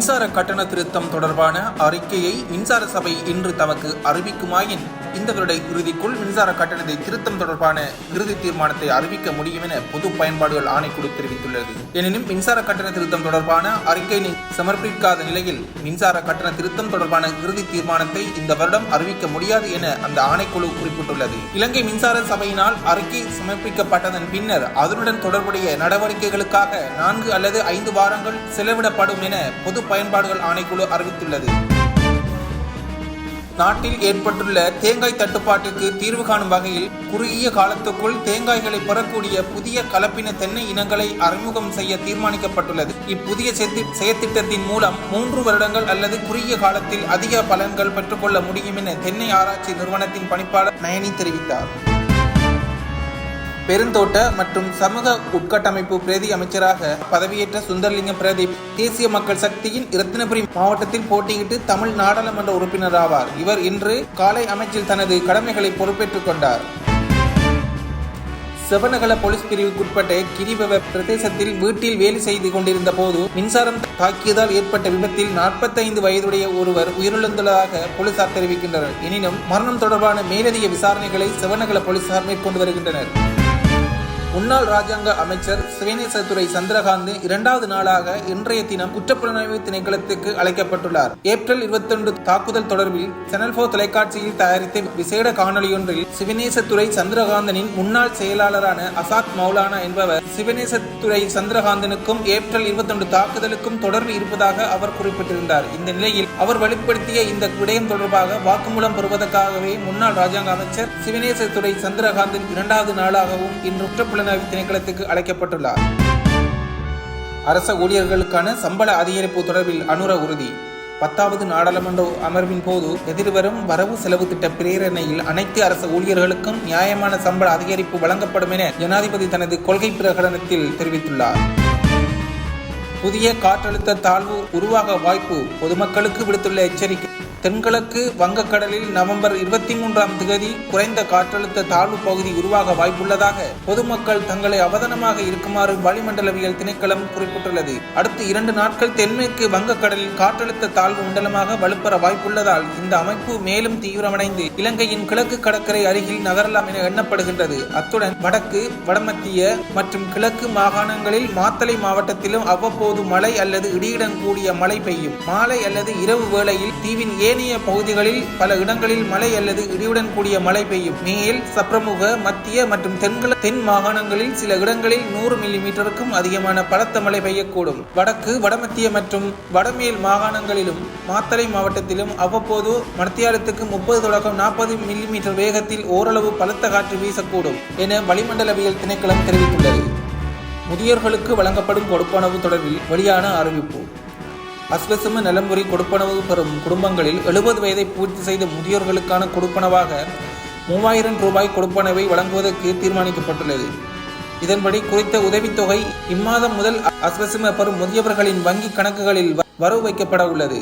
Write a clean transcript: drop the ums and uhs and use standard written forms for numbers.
மின்சார கட்டண திருத்தம் தொடர்பான அறிக்கையை மின்சார சபை இன்று தமக்கு அறிவிக்குமாயின் இந்த வருட இறுதிக்குள் மின்சார கட்டணத்தை திருத்தம் தொடர்பான இறுதி தீர்மானத்தை அறிவிக்க முடியும் என பொது பயன்பாடுகள் ஆணைக்குழு தெரிவித்துள்ளது. எனினும் மின்சார கட்டண திருத்தம் தொடர்பான அறிக்கையை சமர்ப்பிக்காத நிலையில் மின்சார கட்டண திருத்தம் தொடர்பான இறுதி தீர்மானத்தை இந்த வருடம் அறிவிக்க முடியாது என அந்த ஆணைக்குழு குறிப்பிட்டுள்ளது. இலங்கை மின்சார சபையினால் அறிக்கை சமர்ப்பிக்கப்பட்டதன் பின்னர் அதனுடன் தொடர்புடைய நடவடிக்கைகளுக்காக 4 அல்லது 5 வாரங்கள் செலவிடப்படும் என பொது பயன்பாடுகள் ஆணைக்குழு அறிவித்துள்ளது. நாட்டில் ஏற்பட்டுள்ள தேங்காய் தட்டுப்பாட்டிற்கு தீர்வு காணும் வகையில் குறுகிய காலத்துக்குள் தேங்காய்களை பெறக்கூடிய புதிய கலப்பின தென்னை இனங்களை அறிமுகம் செய்ய தீர்மானிக்கப்பட்டுள்ளது. இப்புதிய செயற்திட்டத்தின் மூலம் 3 வருடங்கள் அல்லது குறுகிய காலத்தில் அதிக பலன்கள் பெற்றுக்கொள்ள முடியும் என தென்னை ஆராய்ச்சி நிறுவனத்தின் பணிப்பாளர் நயனி தெரிவித்தார். பெருந்தோட்ட மற்றும் சமூக உட்கட்டமைப்பு பிரதி அமைச்சராக பதவியேற்ற சுந்தரலிங்கம் பிரதீப் தேசிய மக்கள் சக்தியின் இரத்தினபுரி மாவட்டத்தில் போட்டியிட்டு தமிழ் நாடாளுமன்ற உறுப்பினர் ஆவார். இவர் இன்று காலை அமைச்சில் தனது கடமைகளை பொறுப்பேற்றுக் கொண்டார். செவனகல போலீஸ் பிரிவுக்குட்பட்ட கிரிவெவ பிரதேசத்தில் வீட்டில் வேலை செய்து கொண்டிருந்த போது மின்சாரம் தாக்கியதால் ஏற்பட்ட விபத்தில் 45 வயதுடைய ஒருவர் உயிரிழந்துள்ளதாக போலீசார் தெரிவிக்கின்றனர். எனினும் மரணம் தொடர்பான மேலதிக விசாரணைகளை செவனகல போலீசார் மேற்கொண்டு வருகின்றனர். முன்னாள் ராஜாங்க அமைச்சர் சிவனேசதுரை சந்திரகாந்த் 2வது நாளாக இன்றைய தினம் குற்றப்புலனாய்வு திணைக்களத்துக்கு அழைக்கப்பட்டுள்ளார். ஏப்ரல் 21 தாக்குதல் தொடர்பில் சேனல் 4 தொலைக்காட்சியில் தயாரித்த விசேட காணொலியொன்றில் சிவனேசதுரை சந்திரகாந்தனின் முன்னாள் செயலாளரான அசாத் மௌலானா என்பவர் சிவனேசதுரை சந்திரகாந்தனுக்கும் ஏப்ரல் 21 தாக்குதலுக்கும் தொடர்பு இருப்பதாக அவர் குறிப்பிட்டிருந்தார். இந்த நிலையில் அவர் வெளிப்படுத்திய இந்த விடயம் தொடர்பாக வாக்குமூலம் பெறுவதற்காகவே முன்னாள் ராஜாங்க அமைச்சர் சிவனேசதுரை சந்திரகாந்தன் 2வது நாளாகவும் இன்று திணைக்களத்துக்கு அழைக்கப்பட்டுள்ளார். அரச ஊழியர்களுக்கான சம்பள அதிகரிப்பு தொடர்பில் அனுர உறுதி. 10வது நாடாளுமன்ற அமர்வின் போது எதிர்வரும் வரவு செலவு திட்ட பிரேரணையில் அனைத்து அரசு ஊழியர்களுக்கும் நியாயமான சம்பள அதிகரிப்பு வழங்கப்படும் என ஜனாதிபதி தனது கொள்கை பிரகடனத்தில் தெரிவித்துள்ளார். புதிய காற்றழுத்த தாழ்வு உருவாக வாய்ப்பு, பொதுமக்களுக்கு விடுத்துள்ள எச்சரிக்கை. தென்கிழக்கு வங்கக்கடலில் நவம்பர் 23ஆம் தேதி குறைந்த காற்றழுத்த தாழ்வு பகுதி உருவாக வாய்ப்புள்ளதாக பொதுமக்கள் தங்களை அவதானமாக இருக்குமாறு வளிமண்டலவியல் திணைக்களம் குறிப்பிட்டுள்ளது. அடுத்த 2 நாட்கள் தென்மேற்கு வங்கக்கடலில் காற்றழுத்த தாழ்வு மண்டலமாக வலுப்பெற வாய்ப்புள்ளதால் இந்த அமைப்பு மேலும் தீவிரமடைந்து இலங்கையின் கிழக்கு கடற்கரை அருகில் நகரலாம் என எண்ணப்படுகின்றது. அத்துடன் வடக்கு, வடமத்திய மற்றும் கிழக்கு மாகாணங்களில் மாத்தளை மாவட்டத்திலும் அவ்வப்போது மழை அல்லது இடியுடன் கூடிய மழை பெய்யும். மாலை அல்லது இரவு வேளையில் தீவின் ஏனைய பகுதிகளில் பல இடங்களில் மழை அல்லது இடியுடன் கூடிய மழை பெய்யும். மேல், சப்ரமுக, மத்திய மற்றும் தென் மாகாணங்களில் சில இடங்களில் 100 மில்லிமீட்டருக்கும் அதிகமான பலத்த மழை பெய்யக்கூடும். வடக்கு, வடமத்திய மற்றும் வடமேல் மாகாணங்களிலும் மாத்தளை மாவட்டத்திலும் அவ்வப்போது மணித்தியாலத்துக்கு 30 தொடக்கம் 40 மில்லிமீட்டர் வேகத்தில் ஓரளவு பலத்த காற்று வீசக்கூடும் என வளிமண்டலவியல் திணைக்களம் தெரிவித்துள்ளது. முதியோர்களுக்கு வழங்கப்படும் கொடுப்பனவு தொடர்பில் வெளியான அறிவிப்பு. அஸ்வசம நலம்புரி கொடுப்பனவு பெறும் குடும்பங்களில் 70 வயதை பூர்த்தி செய்த முதியோர்களுக்கான கொடுப்பனவாக 3000 ரூபாய் கொடுப்பனவை வழங்குவதற்கு தீர்மானிக்கப்பட்டுள்ளது. இதன்படி குறித்த உதவித்தொகை இம்மாதம் முதல் அஸ்வசம பெறும் முதியவர்களின் வங்கி கணக்குகளில் வரவு வைக்கப்பட உள்ளது.